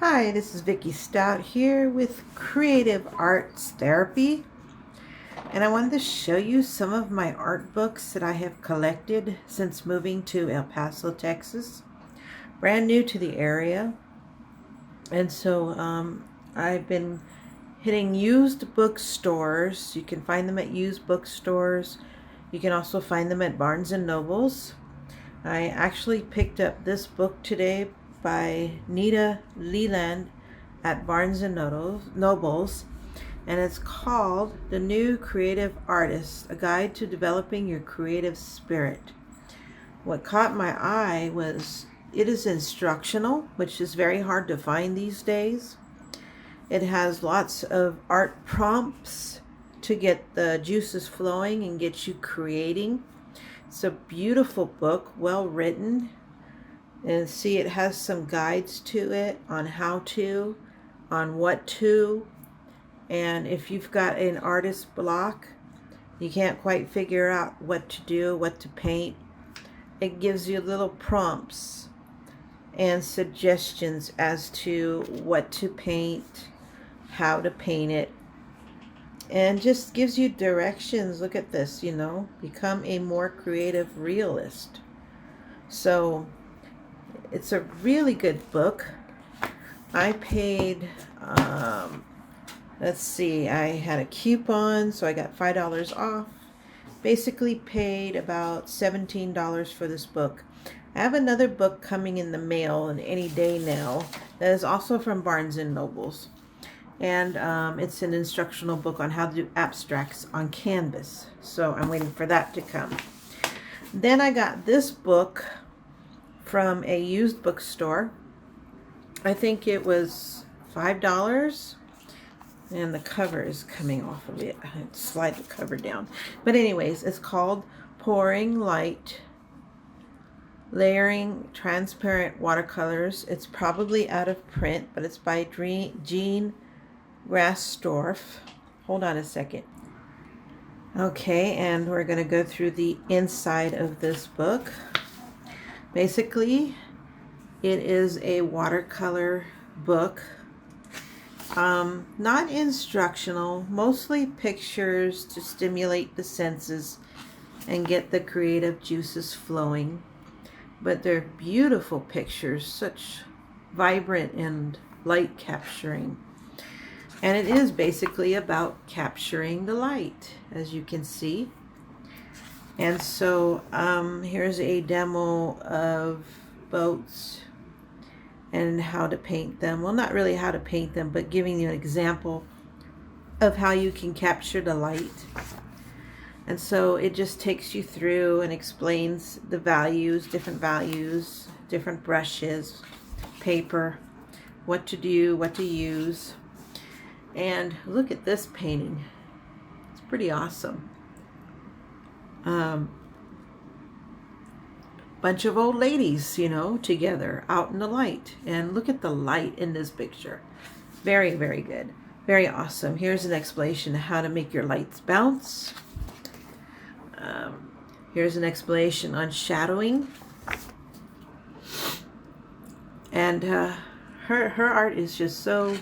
Hi, this is Vicki Stout here with Creative Arts Therapy, and I wanted to show you some of my art books that I have collected since moving to El Paso, Texas. Brand new to the area, and so I've been hitting used bookstores. You can find them at used bookstores. You can also find them at Barnes and Nobles. I actually picked up this book today by Nita Leland at Barnes and Nobles, and it's called The New Creative Artist, A Guide to Developing Your Creative Spirit. What caught my eye was it is instructional, which is very hard to find these days. It has lots of art prompts to get the juices flowing and get you creating. It's a beautiful book, well written, and see, it has some guides to it on how to, on what to, and if you've got an artist block, you can't quite figure out what to do, what to paint, it gives you little prompts and suggestions as to what to paint, how to paint it, and just gives you directions. Look at this, become a more creative realist. So it's a really good book. I paid, let's see, I had a coupon, so I got $5 off. Basically paid about $17 for this book. I have another book coming in the mail any day now that is also from Barnes and Nobles. And it's an instructional book on how to do abstracts on canvas. So I'm waiting for that to come. Then I got this book from a used bookstore. I think it was $5. And the cover is coming off of it. I had to slide the cover down. But anyways, it's called Pouring Light, Layering Transparent Watercolors. It's probably out of print, but it's by Jean Grasdorf. Hold on a second. Okay, and we're going to go through the inside of this book. Basically, it is a watercolor book. Not instructional, mostly pictures to stimulate the senses and get the creative juices flowing. But they're beautiful pictures, such vibrant and light capturing. And it is basically about capturing the light, as you can see. And so here's a demo of boats and how to paint them. Well, not really how to paint them, but giving you an example of how you can capture the light. And so it just takes you through and explains the values, different brushes, paper, what to do, what to use. And look at this painting. It's pretty awesome. Bunch of old ladies, together out in the light. And look at the light in this picture. Very, very good. Very awesome. Here's an explanation of how to make your lights bounce. Here's an explanation on shadowing. And her art is just so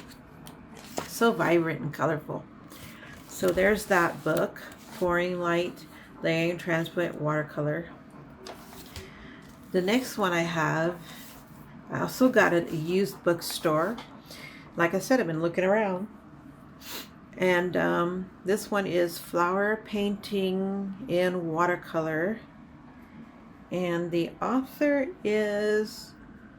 vibrant and colorful. So there's that book, Pouring Light, Layering Transparent Watercolor. The next one I also got at a used bookstore. Like I said, I've been looking around. And this one is Flower Painting in Watercolor. And the author is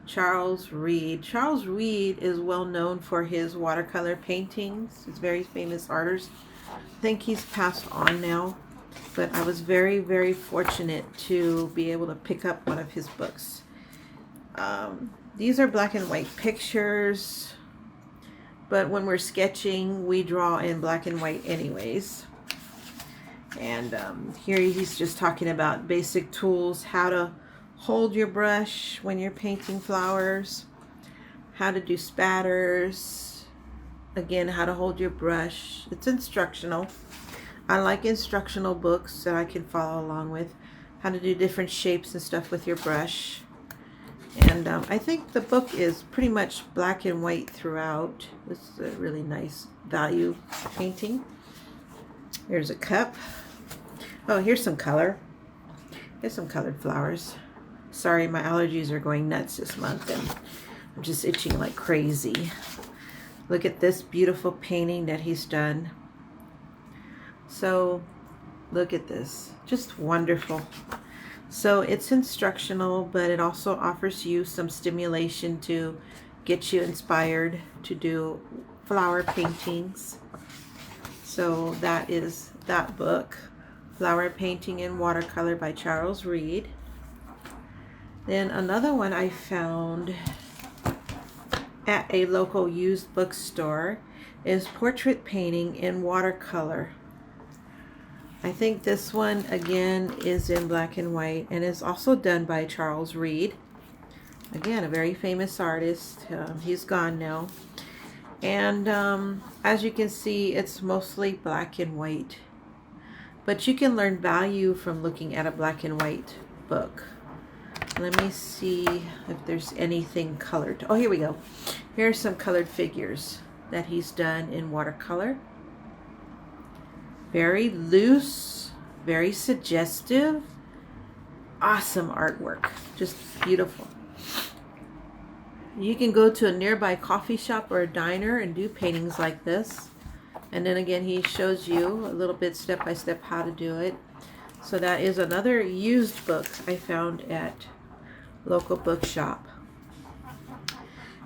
Charles Reed. Charles Reed is well known for his watercolor paintings. He's a very famous artist. I think he's passed on now, but I was very, very fortunate to be able to pick up one of his books. These are black and white pictures, but when we're sketching, we draw in black and white anyways. And here he's just talking about basic tools, how to hold your brush when you're painting flowers, how to do spatters, again, how to hold your brush. It's instructional. I like instructional books that I can follow along with, how to do different shapes and stuff with your brush. And I think the book is pretty much black and white throughout. This is a really nice value painting. Here's a cup. Oh, here's some color. Here's some colored flowers. Sorry, my allergies are going nuts this month and I'm just itching like crazy. Look at this beautiful painting that he's done. So look at this, just wonderful. So it's instructional, but it also offers you some stimulation to get you inspired to do flower paintings. So that is that book, Flower Painting in Watercolor by Charles Reed. Then another one I found at a local used bookstore is Portrait Painting in Watercolor. I think this one again is in black and white and is also done by Charles Reed. Again, a very famous artist. He's gone now. And as you can see, it's mostly black and white. But you can learn value from looking at a black and white book. Let me see if there's anything colored. Oh, here we go. Here are some colored figures that he's done in watercolor. Very loose, very suggestive, awesome artwork, just beautiful. You can go to a nearby coffee shop or a diner and do paintings like this. And then again, he shows you a little bit step by step how to do it. So that is another used book I found at local bookshop.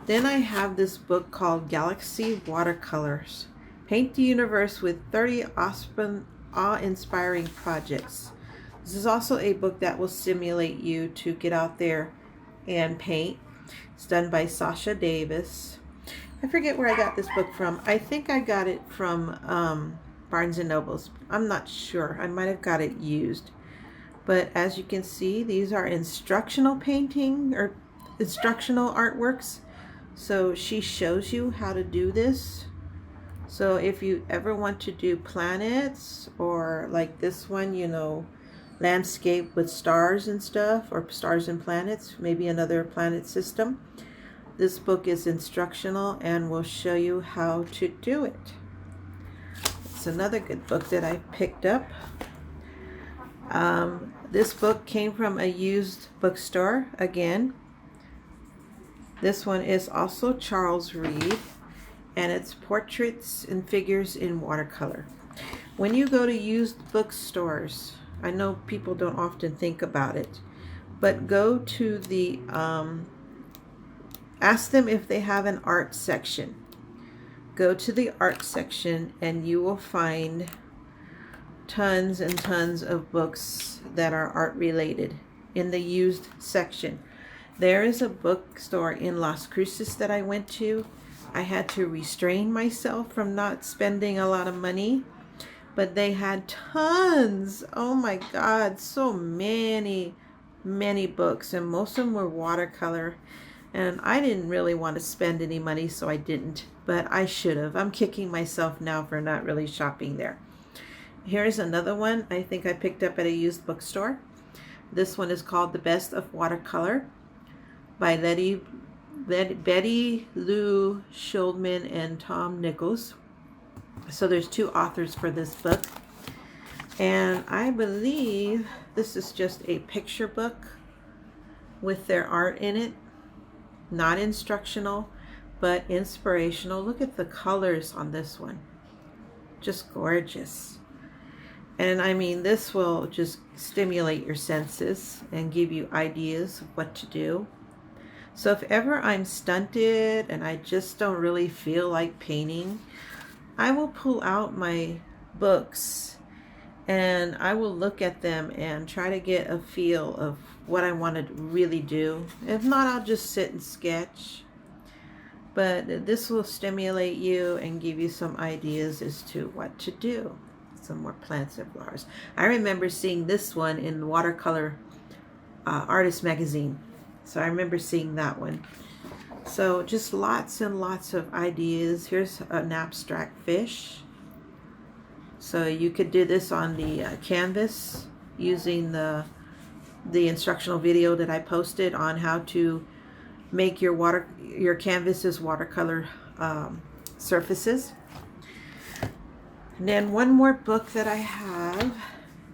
Then I have this book called Galaxy Watercolors. Paint the universe with 30 awe-inspiring projects. This is also a book that will stimulate you to get out there and paint. It's done by Sasha Davis. I forget where I got this book from. I think I got it from Barnes & Nobles. I'm not sure. I might have got it used. But as you can see, these are instructional painting or instructional artworks. So she shows you how to do this. So if you ever want to do planets or like this one, you know, landscape with stars and stuff, or stars and planets, maybe another planet system, this book is instructional and will show you how to do it. It's another good book that I picked up. This book came from a used bookstore again. This one is also Charles Reed, and it's Portraits and Figures in Watercolor. When you go to used bookstores, I know people don't often think about it, but go to the, ask them if they have an art section. Go to the art section and you will find tons and tons of books that are art related in the used section. There is a bookstore in Las Cruces that I went to. I had to restrain myself from not spending a lot of money, but they had tons. Oh my God, so many books, and most of them were watercolor. And I didn't really want to spend any money, so I didn't, but I should have. I'm kicking myself now for not really shopping there. Here's another one I think I picked up at a used bookstore. This one is called The Best of Watercolor by Betty Lou Schuldman and Tom Nichols. So there's two authors for this book. And I believe this is just a picture book with their art in it. Not instructional, but inspirational. Look at the colors on this one. Just gorgeous. And I mean, this will just stimulate your senses and give you ideas of what to do. So if ever I'm stunted and I just don't really feel like painting, I will pull out my books and I will look at them and try to get a feel of what I want to really do. If not, I'll just sit and sketch. But this will stimulate you and give you some ideas as to what to do. Some more plants and flowers. I remember seeing this one in Watercolor Artist Magazine. So I remember seeing that one. So just lots and lots of ideas. Here's an abstract fish. So you could do this on the canvas using the instructional video that I posted on how to make your canvases watercolor surfaces. And then one more book that I have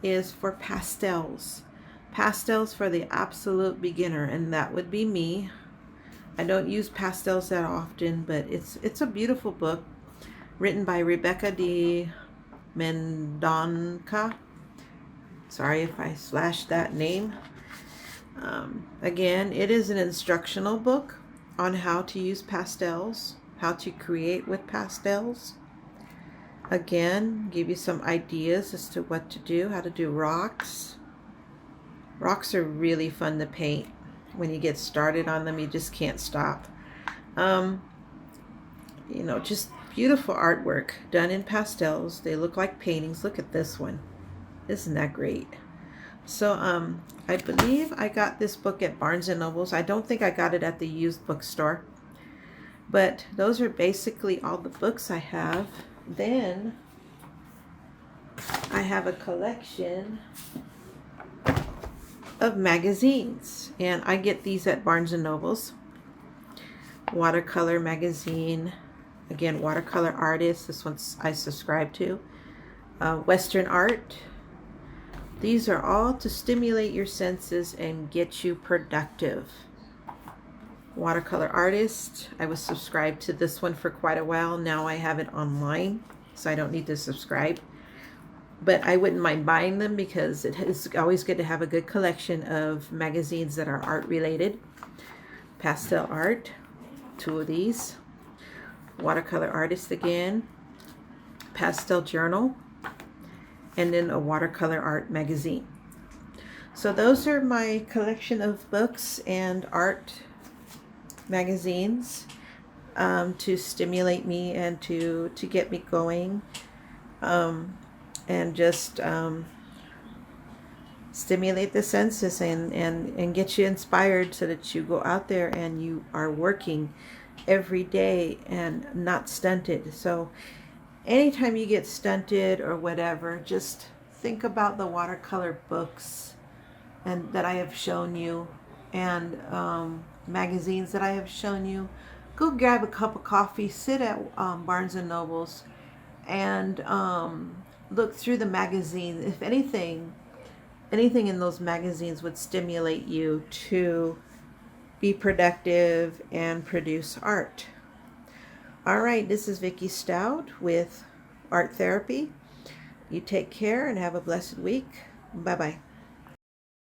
is for pastels. Pastels for the absolute beginner, and that would be me. I don't use pastels that often, but it's a beautiful book written by Rebecca de Mendonca. Sorry if I slashed that name. Again, it is an instructional book on how to use pastels, how to create with pastels. Again, give you some ideas as to what to do, how to do rocks. Rocks are really fun to paint. When you get started on them, you just can't stop. You know, just beautiful artwork done in pastels. They look like paintings. Look at this one. Isn't that great? So I believe I got this book at Barnes & Nobles. I don't think I got it at the used bookstore. But those are basically all the books I have. Then I have a collection of magazines, and I get these at Barnes & Nobles. Watercolor magazine, again, Watercolor Artist, this one's I subscribe to. Western Art. These are all to stimulate your senses and get you productive. Watercolor Artist, I was subscribed to this one for quite a while. Now I have it online, so I don't need to subscribe. But I wouldn't mind buying them because it is always good to have a good collection of magazines that are art related. Pastel Art, 2 of these. Watercolor Artist again. Pastel Journal. And then a Watercolor Art magazine. So those are my collection of books and art magazines to stimulate me and to get me going. And just stimulate the senses and get you inspired so that you go out there and you are working every day and not stunted. So anytime you get stunted or whatever, just think about the watercolor books and that I have shown you, and magazines that I have shown you. Go grab a cup of coffee, sit at Barnes & Nobles, and look through the magazine. If anything in those magazines would stimulate you to be productive and produce art. All right, this is Vicki Stout with Art Therapy. You take care and have a blessed week. Bye-bye.